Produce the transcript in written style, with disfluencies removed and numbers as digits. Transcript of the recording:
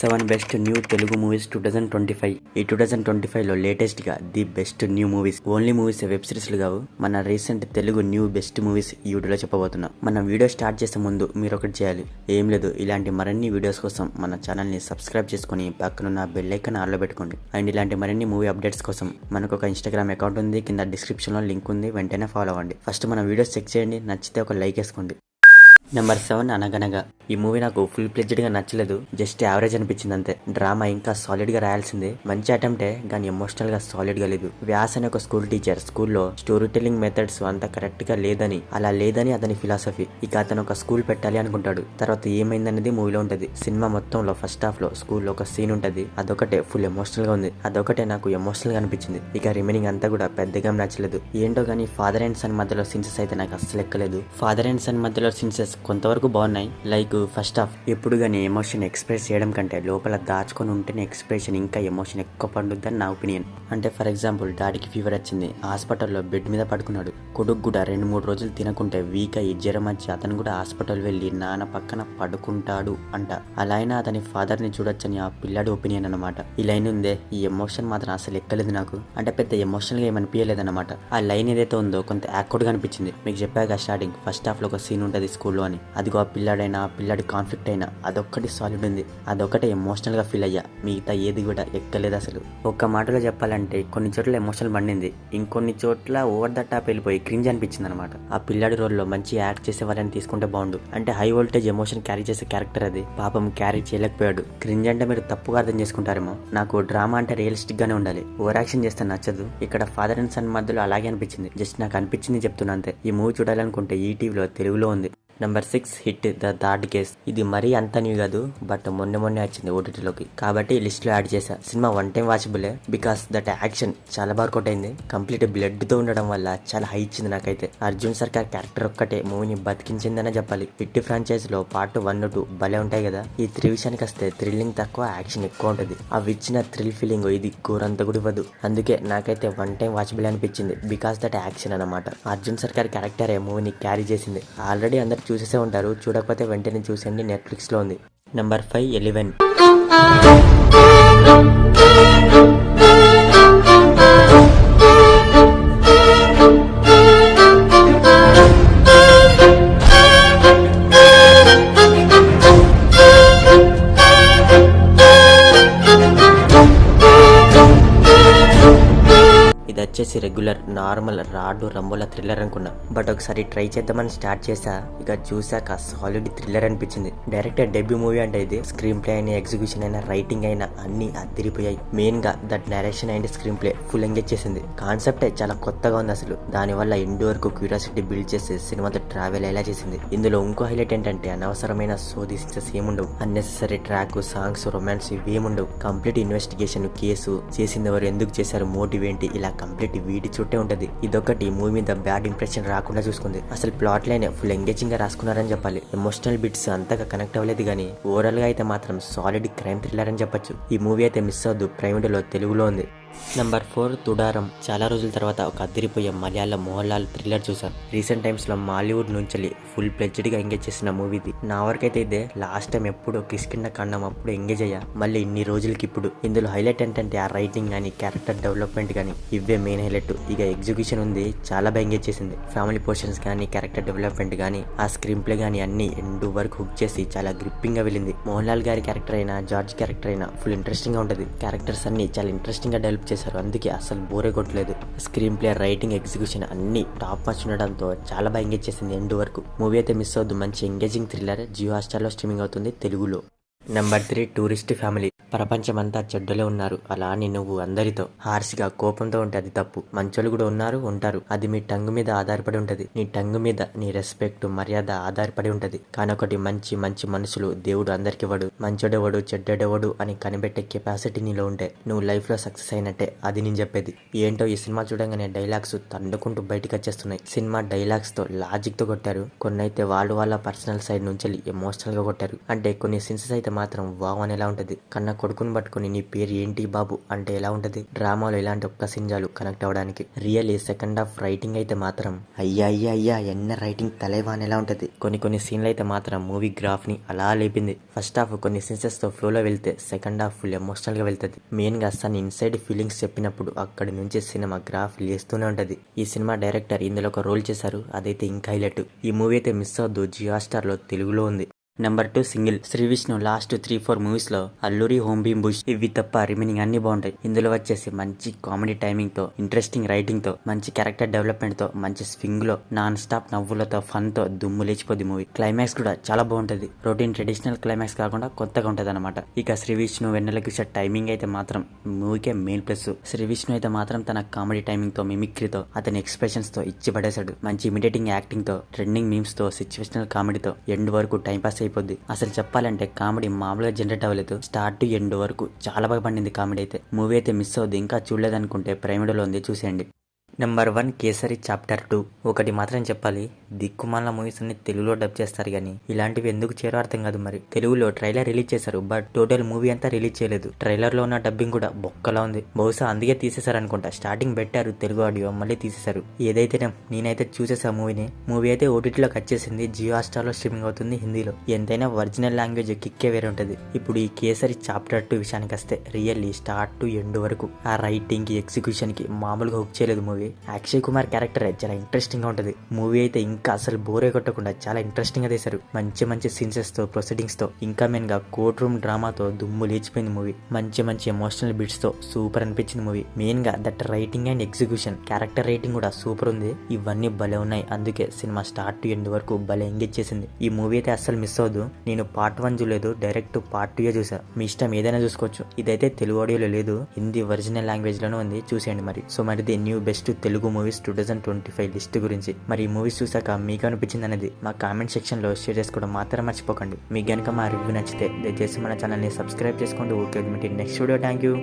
7 best new Telugu movies 2025. ఈ 2025లో లేటెస్ట్గా the best new movies, only movies, web సిరీస్లు కావు, మన recent Telugu new best movies ఈ వీడియోలో చెప్పబోతున్నాం. మనం వీడియో స్టార్ట్ చేసే ముందు మీరు ఒకటి చేయాలి, ఏం లేదు, ఇలాంటి మరిన్ని వీడియోస్ కోసం మన ఛానల్ని సబ్స్క్రైబ్ చేసుకుని పక్కనున్న బెల్ ఐకాన్ ఆన్లో పెట్టుకోండి. అండ్ ఇలాంటి మరిన్ని మూవీ అప్డేట్స్ కోసం మనకు ఒక ఇన్స్టాగ్రామ్ అకౌంట్ ఉంది, కింద డిస్క్రిప్షన్లో లింక్ ఉంది, వెంటనే ఫాలో అవ్వండి. ఫస్ట్ మన వీడియోస్ చెక్ చేయండి, నచ్చితే ఒక లైక్ వేసుకోండి. నెంబర్ 7 అనగనగా. ఈ మూవీ నాకు ఫుల్ ప్లెడ్జ్డ్గా నచ్చలేదు, జస్ట్ యావరేజ్ అనిపించింది అంతే. డ్రామా ఇంకా సాలిడ్గా రాయాల్సిందే, మంచి అటెంప్టే కానీ ఎమోషనల్గా సాలిడ్గా లేదు. వ్యాస్ అనే ఒక స్కూల్ టీచర్ స్కూల్లో స్టోరీ టెల్లింగ్ మెథడ్స్ అంత కరెక్ట్గా లేదని, అలా లేదని అతని ఫిలాసఫీ. ఇక అతను ఒక స్కూల్ పెట్టాలి అనుకుంటాడు, తర్వాత ఏమైందనేది మూవీలో ఉంటుంది. సినిమా మొత్తంలో ఫస్ట్ హాఫ్లో స్కూల్లో ఒక సీన్ ఉంటుంది, అదొకటే ఫుల్ ఎమోషనల్గా ఉంది, అదొకటే నాకు ఎమోషనల్గా అనిపించింది. ఇక రిమైనింగ్ అంతా కూడా పెద్దగా నచ్చలేదు. ఏంటో కానీ ఫాదర్ అండ్ సన్ మధ్యలో సీన్సెస్ అయితే నాకు అస్సలు ఎక్కలేదు. ఫాదర్ అండ్ సన్ మధ్యలో సీన్సెస్ కొంతవరకు బాగున్నాయి, లైక్ ఫస్ట్ హాఫ్. ఎప్పుడు కానీ ఎమోషన్ ఎక్స్ప్రెస్ చేయడం కంటే లోపల దాచుకొని ఉంటేనే ఎక్స్ప్రెషన్ ఇంకా ఎమోషన్ ఎక్కువ పండుద్దని నా ఒపీనియన్. అంటే ఫర్ ఎగ్జాంపుల్, డాడీకి ఫీవర్ వచ్చింది, హాస్పిటల్లో బెడ్ మీద పడుకున్నాడు. కొడుకు కూడా 2-3 రోజులు తినకుంటే వీక్ అయ్యి జ్వరం వచ్చి అతను కూడా హాస్పిటల్ వెళ్ళి నాన్న పక్కన పడుకుంటాడు అంట. అలా అయినా అతని ఫాదర్ ని చూడొచ్చని ఆ పిల్లాడి ఒపీనియన్ అనమాట. ఈ లైన్ ఉందే, ఈ ఎమోషన్ మాత్రం అసలు ఎక్కలేదు నాకు. అంటే పెద్ద ఎమోషనల్ గా ఏమనిపించలేదన్నమాట. ఆ లైన్ ఏదైతే ఉందో కొంత యాక్వర్డ్ గా అనిపించింది. మీకు చెప్పాక స్టార్టింగ్ ఫస్ట్ హాఫ్ లో ఒక సీన్ ఉంటుంది స్కూల్లో అని, అదిగో ఆ పిల్లాడైనా ఆ పిల్లాడి కాన్ఫ్లిక్ట్ అయినా అదొక్కటి సాలిడ్ ఉంది, అదొక్కటే ఎమోషనల్ గా ఫీల్ అయ్యా. మిగతా ఏది కూడా ఎక్కలేదు అసలు. ఒక్క మాటలో చెప్పాలంటే కొన్ని చోట్ల ఎమోషనల్ పండింది, ఇంకొన్ని చోట్ల ఓవర్ ద టాప్ వెళ్ళిపోయి క్రింజ్ అనిపించింది అనమాట. ఆ పిల్లాడి రోల్లో మంచి యాక్ట్ చేసే వాళ్ళని తీసుకుంటే బాగుండు. అంటే హై వోల్టేజ్ ఎమోషన్ క్యారీ చేసే క్యారెక్టర్ అది, పాపం క్యారీ చేయలేకపోయాడు. క్రింజ్ అంటే మీరు తప్పుగా అర్థం చేసుకుంటారేమో. నాకు డ్రామా అంటే రియలిస్టిక్ గానే ఉండాలి, ఓవర్ యాక్షన్ చేస్తే నచ్చదు. ఇక్కడ ఫాదర్ అండ్ సన్ మధ్యలో అలాగే అనిపించింది, జస్ట్ నాకు అనిపించింది చెప్తున్నా అంతే. ఈ మూవీ చూడాలనుకుంటే ఈటీవీలో తెలుగులో ఉంది. Number 6 hit the third case. ఇది మరీ అంత న్యూ కాదు, బట్ మొన్నే వచ్చింది ఓటీటీలోకి, కాబట్టి లిస్ట్ లో యాడ్ చేశా. సినిమా 1 టైం వాచబులే, బికాస్ దట్ యాక్షన్ చాలా బాగా కొట్టయింది. కంప్లీట్ బ్లడ్ తో ఉండడం వల్ల చాలా హై ఇచ్చింది నాకైతే. అర్జున్ సర్కార్ క్యారెక్టర్ ఒక్కటే మూవీని బతికించిందనే చెప్పాలి. హిట్ ఫ్రాంచైజ్ లో పార్ట్ 1, 2 భలే ఉంటాయి కదా. ఈ 3 విషయానికి వస్తే థ్రిల్లింగ్ తక్కువ, యాక్షన్ ఎక్కువ ఉంటుంది. అవి ఇచ్చిన థ్రిల్ ఫీలింగ్ ఇది కోరంత కూడా ఇవ్వదు. అందుకే నాకైతే 1 టైం వాచబుల్ అనిపించింది, బికాస్ దట్ యాక్షన్ అనమాట. అర్జున్ సర్కార్ క్యారెక్టరే మూవీని క్యారీ చేసింది. ఆల్రెడీ అందరు చూసేసే ఉంటారు, చూడకపోతే వెంటనే చూసేయండి, నెట్ఫ్లిక్స్ లో ఉంది. నెంబర్ 5 11. ఇది వచ్చేసి రెగ్యులర్ నార్మల్ రాడు రంబోలా థ్రిల్లర్ అనుకున్నా, బట్ ఒకసారి ట్రై చేద్దామని స్టార్ట్ చేసా. ఇక చూసాక సాలిడ్ థ్రిల్లర్ అనిపించింది. డైరెక్టర్ డెబ్యూ మూవీ అంటే ఇది. స్క్రీన్ ప్లే అయినా, ఎగ్జిక్యూషన్ అయినా, రైటింగ్ అయినా అన్ని అదిరిపోయాయి. మెయిన్ గా that narration and screen play full engage చేసింది. కాన్సెప్ట్ చాలా కొత్తగా ఉంది అసలు. దానివల్ల ఎండ్ వరకు క్యూరియాసిటీ బిల్డ్ చేసి సినిమాతో ట్రావెల్ ఎలా చేసింది. ఇందులో ఇంకో హైలైట్ ఏంటంటే అనవసరమైన సోది సీన్స్ ఏముండవు, అన్నెసరీ ట్రాక్, సాంగ్స్, రొమాన్స్ ఇవేముండవు. కంప్లీట్ ఇన్వెస్టిగేషన్, కేసు, చేసింది ఎవరు, ఎందుకు చేశారు, మోటివ్ ఏంటి, ఇలా కంప్లీట్ వీడి చుట్టే ఉంటది. ఇదొకటి మూవీ మీద బ్యాడ్ ఇంప్రెషన్ రాకుండా చూసుకుంది. అసలు ప్లాట్ లైన్ ఫుల్ ఎంగేజింగ్ గా రాసుకున్నారని చెప్పాలి. ఎమోషనల్ బిట్స్ అంతగా కనెక్ట్ అవ్వలేదు, కానీ ఓవరాల్ గా అయితే మాత్రం సాలిడ్ క్రైమ్ థ్రిల్లర్ అని చెప్పొచ్చు. ఈ మూవీ అయితే మిస్ అవద్దు, ప్రైమ్ వీడియోలో తెలుగులో ఉంది. నెంబర్ 4 తుడారం. చాలా రోజుల తర్వాత ఒక అదిరిపోయే మలయాళ మోహన్ లాల్ థ్రిల్లర్ చూసాను. రీసెంట్ టైమ్స్ లో మాలీవుడ్ నుంచి ఫుల్ ప్లెడ్జ్డ్ గా ఎంగేజ్ చేసిన మూవీ ఇది. నా వరకైతే ఇదే లాస్ట్ టైం ఎప్పుడు కిష్కింద కన్నం అప్పుడు ఎంగేజ్ అయ్యా, మళ్ళీ ఇన్ని రోజులకి ఇప్పుడు. ఇందులో హైలైట్ ఏంటంటే ఆ రైటింగ్ గానీ, క్యారెక్టర్ డెవలప్మెంట్ గానీ, ఇవే మెయిన్ హైలైట్. ఇక ఎగ్జిక్యూషన్ ఉంది, చాలా బాగా ఎంగేజ్ చేసింది. ఫ్యామిలీ పోర్షన్స్ గానీ, క్యారెక్టర్ డెవలప్మెంట్ గానీ, ఆ స్క్రీన్ ప్లే గానీ అన్ని ఎండ్ వరకు హుక్ చేసి చాలా గ్రిప్పింగ్ గా వెళ్ళింది. మోహన్ లాల్ గారి క్యారెక్టర్ అయినా, జార్జ్ క్యారెక్టర్ అయినా ఫుల్ ఇంట్రెస్టింగ్ గా ఉంటది. క్యారెక్టర్స్ అన్ని చాలా ఇంట్రెస్టింగ్ గా డెవలప్ చేశారు, అందుకే అసలు బోరే కొట్టలేదు. స్క్రీన్ ప్లే, రైటింగ్, ఎగ్జిక్యూషన్ అన్ని టాప్ మ్యాచ్ ఉండడంతో చాలా బాగా ఎంగేజ్ చేసింది ఎండ్ వరకు. మూవీ అయితే మిస్ అవద్దు, మంచి ఎంగేజింగ్ థ్రిల్లర్. జియో హాట్‌స్టార్ లో స్ట్రీమింగ్ అవుతుంది తెలుగులో. Number 3 tourist family. ప్రపంచమంతా చెడ్డలే ఉన్నారు, అలా అని నువ్వు అందరితో హార్ష్గా కోపంతో ఉంటే అది తప్పు. మంచోళ్ళు కూడా ఉంటారు. అది మీ టంగ్ మీద ఆధారపడి ఉంటది. నీ టంగ్ మీద నీ రెస్పెక్ట్, మర్యాద ఆధారపడి ఉంటది. కానీ ఒకటి, మంచి మంచి మనుషులు దేవుడు అందరికి ఇవ్వడు. మంచోడెవడు, చెడ్డడెవడు అని కనిపెట్టే కెపాసిటీ నీలో ఉంటే నువ్వు లైఫ్ లో సక్సెస్ అయినట్టే. అది నేను చెప్పేది. ఏంటో ఈ సినిమా చూడంగానే డైలాగ్స్ తండుకుంటూ బయటకు వచ్చేస్తున్నాయి. సినిమా డైలాగ్స్ తో, లాజిక్ తో కొట్టారు. కొన్ని అయితే వాళ్ళ పర్సనల్ సైడ్ నుంచి ఎమోషనల్ గా కొట్టారు. అంటే కొన్ని సీన్స్ అయితే మాత్రం వావ్ అని ఎలా ఉంటది. కన్న కొడుకుని పట్టుకుని నీ పేరు ఏంటి బాబు అంటే ఎలా ఉంటది. డ్రామాలో ఇలాంటి ఒక్క సింజాలు కనెక్ట్ అవ్వడానికి. రియల్లీ సెకండ్ హాఫ్ రైటింగ్ అయితే మాత్రం అయ్యా ఎన్న రైటింగ్ తలేవా అని ఎలా ఉంటది. కొన్ని సీన్లు అయితే మాత్రం మూవీ గ్రాఫ్ ని అలా లేపింది. ఫస్ట్ హాఫ్ కొన్ని సీన్సెస్ తో ఫ్లోలో వెళ్తే సెకండ్ హాఫ్ ఫుల్ ఎమోషనల్ గా వెళ్తది. మెయిన్ గా సన్ ఇన్సైడ్ ఫీలింగ్స్ చెప్పినప్పుడు అక్కడి నుంచి సినిమా గ్రాఫ్ లేస్తూనే ఉంటది. ఈ సినిమా డైరెక్టర్ ఇందులో ఒక రోల్ చేశారు, అదైతే ఇంకా హైలైట్. ఈ మూవీ అయితే మిస్ అవద్దు, జియో స్టార్ లో తెలుగులో ఉంది. Number 2 single. Sri Vishnu last 3-4 movies లో అల్లూరి, హోమ్ భీమ్ బుష్ ఇవి తప్ప రిమైనింగ్ అన్ని బాగుంటాయి. ఇందులో వచ్చేసి మంచి కామెడీ టైమింగ్ తో, ఇంట్రెస్టింగ్ రైటింగ్ తో, మంచి క్యారెక్టర్ డెవలప్మెంట్ తో, మంచి స్వింగ్ లో, నాన్ స్టాప్ నవ్వులతో, ఫన్ తో దుమ్ము లేచిపోద్ది మూవీ. క్లైమాక్స్ కూడా చాలా బాగుంటది. రొటీన్ ట్రెడిషనల్ క్లైమాక్స్ కాకుండా కొత్తగా ఉంటది అనమాట. ఇక శ్రీ విష్ణు వెన్నెల కిషోర్ టైమింగ్ అయితే మాత్రం మూవీకే మెయిన్ ప్లస్. శ్రీ విష్ణు అయితే మాత్రం తన కామెడీ టైమింగ్ తో, మిమిక్రీతో, అతని ఎక్స్ప్రెషన్స్ తో ఇచ్చి పడేశాడు. మంచి ఇమిటేటింగ్ యాక్టింగ్ తో, ట్రెండింగ్ మీమ్స్ తో, సిచ్యువేషనల్ కామెడీతో ఎండ్ వరకు టైం పాస్ అయిపోద్ది. అసలు చెప్పాలంటే కామెడీ మామూలుగా జనరేట్ అవ్వలేదు. స్టార్ట్ టు ఎండ్ వరకు చాలా బాగా పండింది కామెడీ అయితే. మూవీ అయితే మిస్ అవుద్ది. ఇంకా చూడలేదనుకుంటే ప్రైమ్ ఉంది, చూసేయండి. Number 1 kesari chapter 2. ఒకటి మాత్రం చెప్పాలి, దిక్కుమాల మూవీస్ అన్ని తెలుగులో డబ్ చేస్తారు కానీ ఇలాంటివి ఎందుకు చేరో అర్థం కాదు. మరి తెలుగులో ట్రైలర్ రిలీజ్ చేశారు, బట్ టోటల్ మూవీ అంతా రిలీజ్ చేయలేదు. ట్రైలర్ లో ఉన్న డబ్బింగ్ కూడా బొక్కలా ఉంది. బహుశా అందుకే తీసేశారు అనుకుంటా. స్టార్టింగ్ పెట్టారు తెలుగు ఆడియో, మళ్ళీ తీసేశారు. ఏదైతే నేనైతే చూసేసా మూవీని. మూవీ అయితే ఓటీటీలోకి వచ్చేసింది, జియో స్టార్ లో స్ట్రీమింగ్ అవుతుంది హిందీలో. ఎంతైనా ఒరిజినల్ లాంగ్వేజ్ కిక్కే వేరే ఉంటది. ఇప్పుడు ఈ కేసరి చాప్టర్ 2 విషయానికి వస్తే రియల్లీ స్టార్ట్ టు ఎండ్ వరకు ఆ రైటింగ్ కి, ఎగ్జిక్యూషన్ కి మామూలుగా హుక్ చేయలేదు మూవీ. అక్షయ్ కుమార్ క్యారెక్టర్ చాలా ఇంట్రెస్టింగ్ గా ఉంటది. మూవీ అయితే ఇంకా అసలు బోరే కొట్టకుండా చాలా ఇంట్రెస్టింగ్ గా తీశారు. మంచి సీన్సెస్ తో, ప్రొసీడింగ్స్ తో, ఇంకా మెయిన్ గా కోర్ట్ రూమ్ డ్రామాతో దుమ్ము లేచిపోయింది మూవీ. మంచి ఎమోషనల్ బిట్స్ తో సూపర్ అనిపించింది మూవీ. మెయిన్ గా that writing and execution, character writing కూడా సూపర్ ఉంది. ఇవన్నీ భలే ఉన్నాయి. అందుకే సినిమా స్టార్ట్ టు ఎండ్ వరకు భలే ఎంగేజ్ చేసింది. ఈ మూవీ అయితే అస్సలు మిస్ అవ్వదు. నేను పార్ట్ 1 చూడలేదు, డైరెక్ట్ పార్ట్ 2 చూసా. మీ ఇష్టం ఏదైనా చూసుకోవచ్చు. ఇదైతే తెలుగు ఆడియోలో లేదు, హిందీ ఒరిజినల్ లాంగ్వేజ్ లోనే ఉంది, చూసేయండి మరి. సో మరిది new best Telugu movies 2025 list గురించి. మరి ఈ మూవీస్ చూసాక మీకు అనిపించింది అనేది మా కామెంట్ సెక్షన్ లో షేర్ చేసుకోవడం మాత్రం మర్చిపోకండి. మీకు గనుక మా రివ్యూ నచ్చితే దయచేసి మన ఛానల్ ని సబ్స్క్రైబ్ చేసుకోండి. Okay, next video. Thank you.